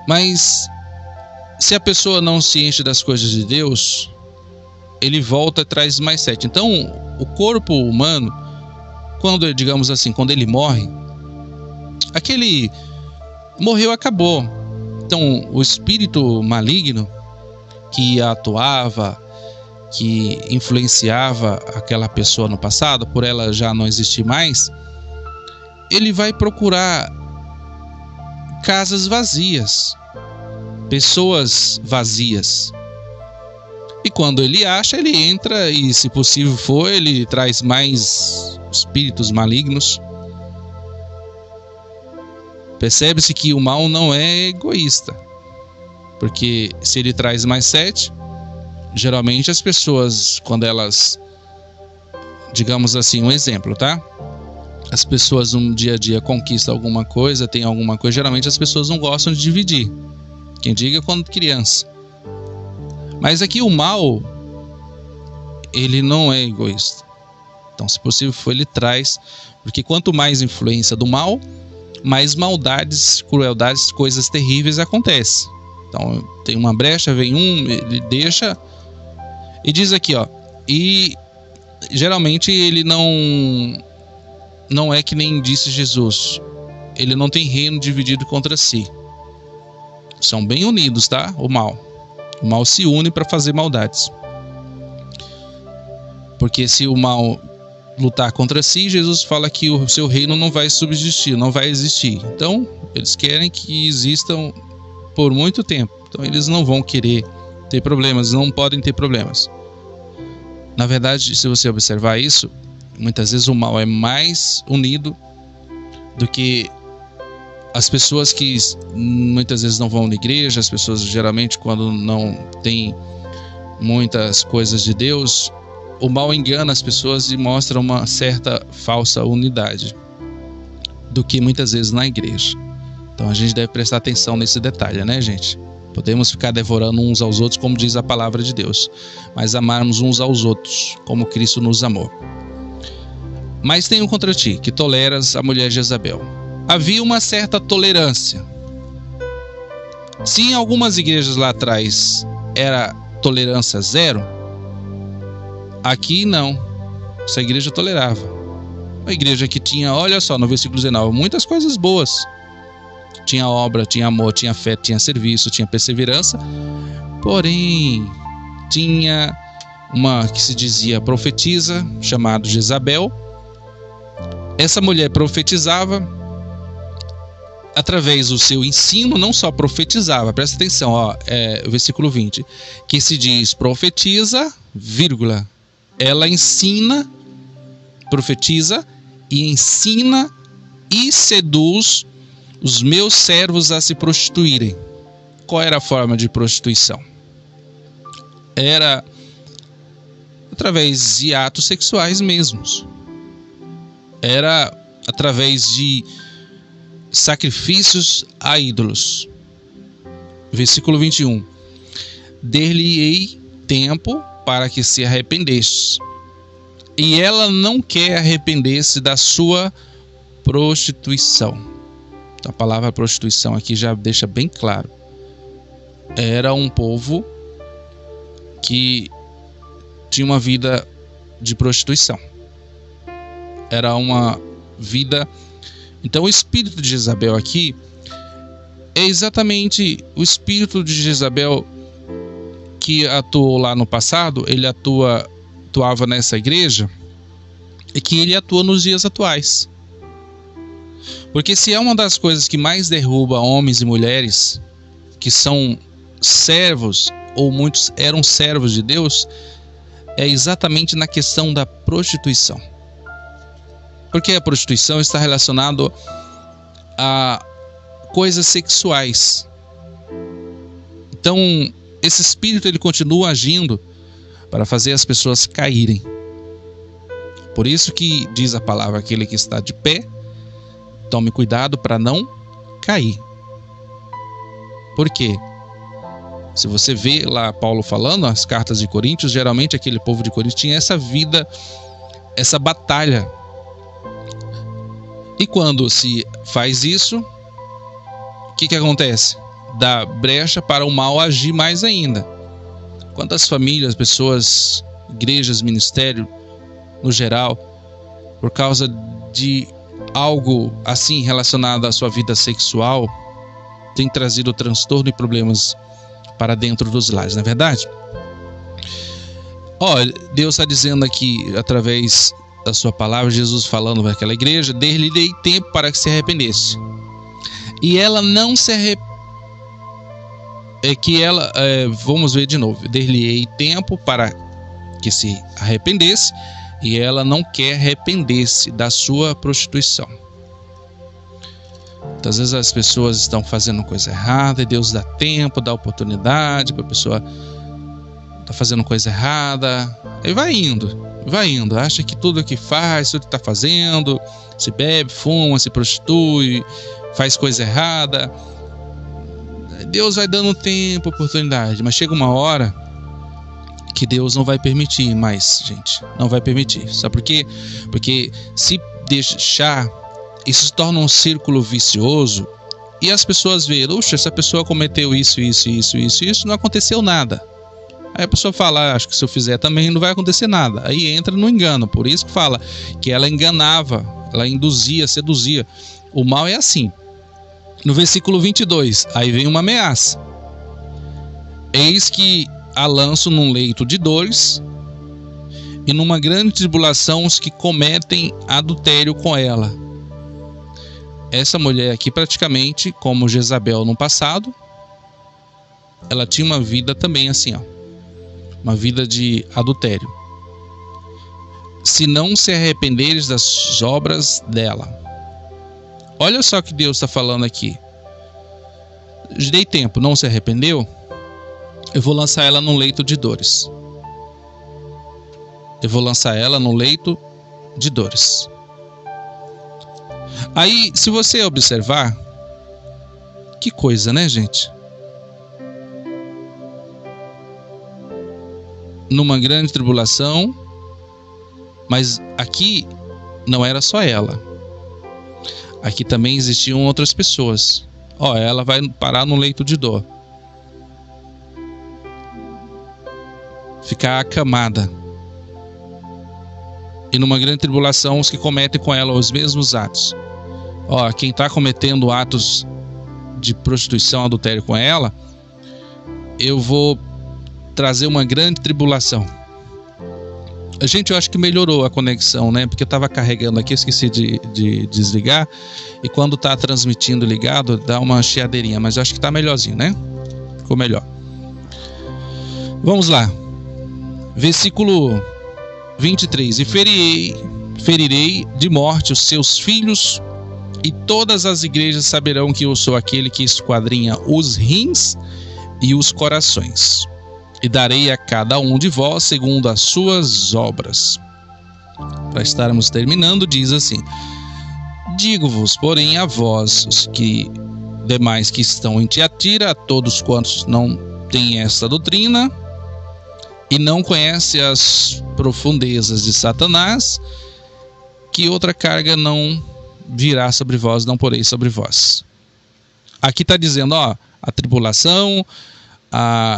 [SPEAKER 1] Mas se a pessoa não se enche das coisas de Deus, ele volta e traz mais 7. Então, o corpo humano, quando, digamos assim, quando ele morre, aquele morreu, acabou. Então, o espírito maligno que atuava, que influenciava aquela pessoa no passado, por ela já não existir mais, ele vai procurar casas vazias, pessoas vazias. E quando ele acha, ele entra e, se possível for, ele traz mais espíritos malignos. Percebe-se que o mal não é egoísta, porque se ele traz mais 7, geralmente as pessoas, quando elas, digamos assim, um exemplo, tá? As pessoas no dia a dia conquistam alguma coisa, tem alguma coisa, geralmente as pessoas não gostam de dividir. Quem diga quando criança. Mas aqui o mal, ele não é egoísta. Então, se possível for, ele traz, porque quanto mais influência do mal, mais maldades, crueldades, coisas terríveis acontecem. Então, tem uma brecha, vem ele deixa, e diz aqui, ó, e geralmente ele não é que nem disse Jesus, ele não tem reino dividido contra si. São bem unidos, tá? O mal se une para fazer maldades. Porque se o mal lutar contra si, Jesus fala que o seu reino não vai subsistir, não vai existir. Então, eles querem que existam por muito tempo. Então, eles não vão querer ter problemas, não podem ter problemas. Na verdade, se você observar isso, muitas vezes o mal é mais unido do que as pessoas que muitas vezes não vão na igreja. As pessoas geralmente, quando não tem muitas coisas de Deus, o mal engana as pessoas e mostra uma certa falsa unidade do que muitas vezes na igreja. Então a gente deve prestar atenção nesse detalhe, né, gente? Podemos ficar devorando uns aos outros, como diz a palavra de Deus, mas amarmos uns aos outros como Cristo nos amou. Mas tenho contra ti que toleras a mulher Jezabel. Havia uma certa tolerância. Se em algumas igrejas lá atrás era tolerância 0, aqui não. Essa igreja tolerava. Uma igreja que tinha, olha só, no versículo 19, muitas coisas boas. Tinha obra, tinha amor, tinha fé, tinha serviço, tinha perseverança. Porém, tinha uma que se dizia profetisa, chamada Jezabel. Essa mulher profetizava. Através do seu ensino, não só profetizava, presta atenção, ó, versículo 20, que se diz profetiza, vírgula, ela ensina, profetiza e ensina e seduz os meus servos a se prostituírem. Qual era a forma de prostituição? Era através de atos sexuais mesmos. Era através de sacrifícios a ídolos. Versículo 21. Der-lhe-ei tempo para que se arrependesse. E ela não quer arrepender-se da sua prostituição. A palavra prostituição aqui já deixa bem claro. Era um povo que tinha uma vida de prostituição. Era uma vida... Então o espírito de Jezabel aqui é exatamente o espírito de Jezabel que atuou lá no passado. Ele atuava nessa igreja e que ele atua nos dias atuais. Porque se é uma das coisas que mais derruba homens e mulheres que são servos, ou muitos eram servos de Deus, é exatamente na questão da prostituição. Porque a prostituição está relacionada a coisas sexuais. Então, esse espírito ele continua agindo para fazer as pessoas caírem. Por isso que diz a palavra, aquele que está de pé, tome cuidado para não cair. Por quê? Se você vê lá Paulo falando, as cartas de Coríntios, geralmente aquele povo de Coríntios tinha essa vida, essa batalha. E quando se faz isso, o que acontece? Dá brecha para o mal agir mais ainda. Quantas famílias, pessoas, igrejas, ministério, no geral, por causa de algo assim relacionado à sua vida sexual, tem trazido transtorno e problemas para dentro dos lares, não é verdade? Deus está dizendo aqui, através da sua palavra, Jesus falando para aquela igreja, der-lhe tempo para que se arrependesse. E ela não se é que ela, vamos ver de novo, dar-lhe-ei tempo para que se arrependesse, e ela não quer arrepender-se da sua prostituição. Muitas vezes as pessoas estão fazendo coisa errada e Deus dá tempo, dá oportunidade para a pessoa tá fazendo coisa errada, e vai indo, acha que tudo que faz, tudo que está fazendo, se bebe, fuma, se prostitui, faz coisa errada, Deus vai dando tempo, oportunidade, mas chega uma hora que Deus não vai permitir mais, gente, não vai permitir. Sabe por quê? Porque se deixar, isso se torna um círculo vicioso, e as pessoas veem, oxa, essa pessoa cometeu isso, não aconteceu nada. Aí a pessoa fala, acho que se eu fizer também não vai acontecer nada. Aí entra no engano. Por isso que fala que ela enganava, ela induzia, seduzia. O mal é assim. No versículo 22, aí vem uma ameaça. Eis que a lanço num leito de dores, e numa grande tribulação os que cometem adultério com ela. Essa mulher aqui, praticamente como Jezabel no passado, ela tinha uma vida também assim, uma vida de adultério. Se não se arrependeres das obras dela. Olha só o que Deus está falando aqui. Dei tempo, não se arrependeu? Eu vou lançar ela num leito de dores. Eu vou lançar ela no leito de dores. Aí, se você observar, que coisa, né, gente? Numa grande tribulação, mas aqui não era só ela. Aqui também existiam outras pessoas. Ela vai parar no leito de dor. Ficar acamada. E numa grande tribulação, os que cometem com ela os mesmos atos. Quem está cometendo atos de prostituição, adultério com ela, eu vou trazer uma grande tribulação. Gente, eu acho que melhorou a conexão, né? Porque eu estava carregando aqui, esqueci de desligar. E quando está transmitindo ligado, dá uma chiadeirinha. Mas eu acho que está melhorzinho, né? Ficou melhor. Vamos lá. Versículo 23. E ferirei de morte os seus filhos, e todas as igrejas saberão que eu sou aquele que esquadrinha os rins e os corações. E darei a cada um de vós segundo as suas obras. Para estarmos terminando, diz assim: digo-vos, porém, a vós, os que demais que estão em Tiatira, a todos quantos não têm esta doutrina e não conhecem as profundezas de Satanás, que outra carga não virá sobre vós, não porei sobre vós. Aqui está dizendo, a tribulação,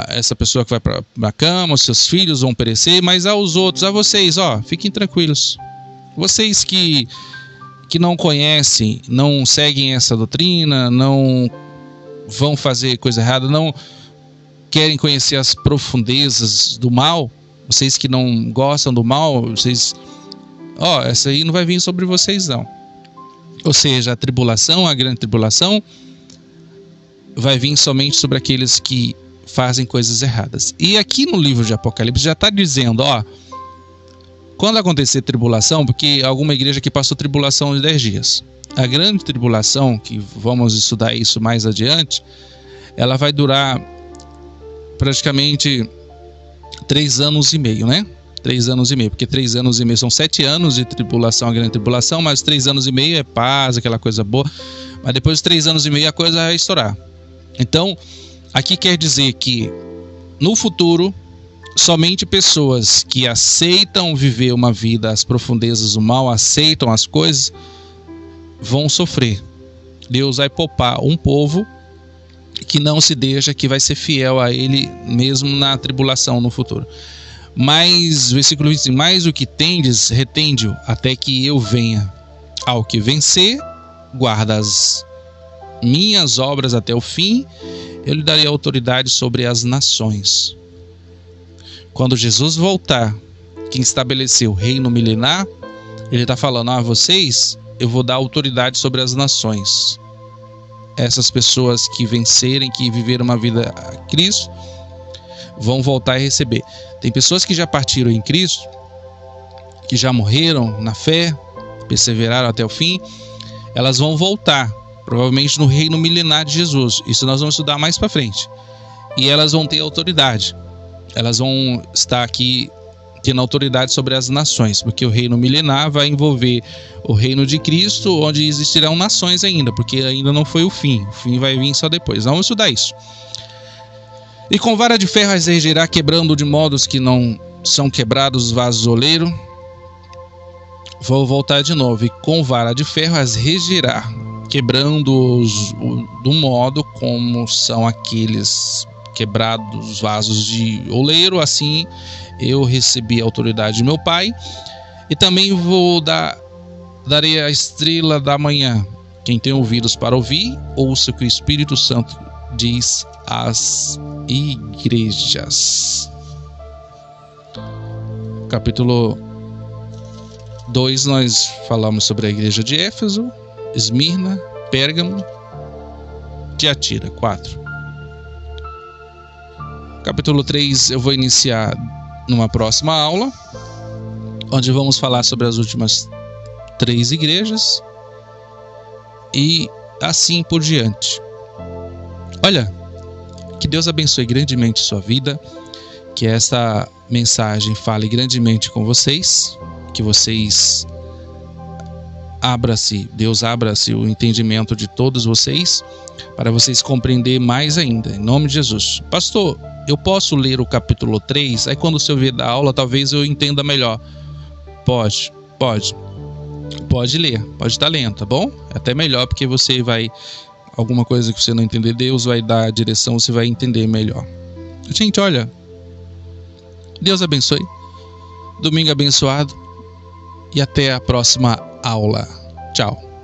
[SPEAKER 1] essa pessoa que vai para a cama, os seus filhos vão perecer, mas aos outros, a vocês, fiquem tranquilos. Vocês que não conhecem, não seguem essa doutrina, não vão fazer coisa errada, não querem conhecer as profundezas do mal, vocês que não gostam do mal, vocês, essa aí não vai vir sobre vocês não. Ou seja, a tribulação, a grande tribulação, vai vir somente sobre aqueles que fazem coisas erradas. E aqui no livro de Apocalipse já está dizendo, quando acontecer tribulação, porque alguma igreja que passou tribulação de 10 dias. A grande tribulação, que vamos estudar isso mais adiante, ela vai durar praticamente 3 anos e meio, né? 3 anos e meio, porque 3 anos e meio são 7 anos de tribulação, a grande tribulação, mas 3 anos e meio é paz, aquela coisa boa, mas depois de 3 anos e meio a coisa vai estourar. Então, aqui quer dizer que no futuro, somente pessoas que aceitam viver uma vida às profundezas do mal, aceitam as coisas, vão sofrer. Deus vai poupar um povo que não se deixa, que vai ser fiel a Ele mesmo na tribulação no futuro. Mas, versículo 25, mais o que tendes, retende-o, até que eu venha. Ao que vencer, guarda as minhas obras até o fim, eu lhe darei autoridade sobre as nações. Quando Jesus voltar, quem estabeleceu o reino milenar, ele está falando, vocês, eu vou dar autoridade sobre as nações. essas pessoas que vencerem, que viveram uma vida a Cristo, vão voltar a receber. Tem pessoas que já partiram em Cristo, que já morreram na fé, perseveraram até o fim, elas vão voltar, provavelmente no reino milenar de Jesus. Isso nós vamos estudar mais para frente. E elas vão ter autoridade. Elas vão estar aqui tendo autoridade sobre as nações, porque o reino milenar vai envolver o reino de Cristo, onde existirão nações ainda, porque ainda não foi o fim. O fim vai vir só depois. Vamos estudar isso. E com vara de ferro as regerá, quebrando de modos que não são quebrados os vasos do oleiro. Vou voltar de novo. E com vara de ferro as regerá, quebrando-os do modo como são aqueles quebrados vasos de oleiro. Assim eu recebi a autoridade de meu Pai, e também darei a estrela da manhã. Quem tem ouvidos para ouvir, ouça o que o Espírito Santo diz às igrejas. Capítulo 2, nós falamos sobre a igreja de Éfeso, Esmirna, Pérgamo, Tiatira. 4. Capítulo 3 eu vou iniciar numa próxima aula, onde vamos falar sobre as últimas 3 igrejas e assim por diante. Olha, que Deus abençoe grandemente sua vida, que esta mensagem fale grandemente com vocês, que vocês Deus abra-se o entendimento de todos vocês, para vocês compreender mais ainda, em nome de Jesus. Pastor, eu posso ler o capítulo 3? Aí quando o senhor vier da aula, talvez eu entenda melhor. Pode ler, pode estar lendo, tá bom? É até melhor, porque você vai, alguma coisa que você não entender, Deus vai dar a direção, você vai entender melhor. Gente, olha, Deus abençoe, domingo abençoado, e até a próxima aula. Tchau.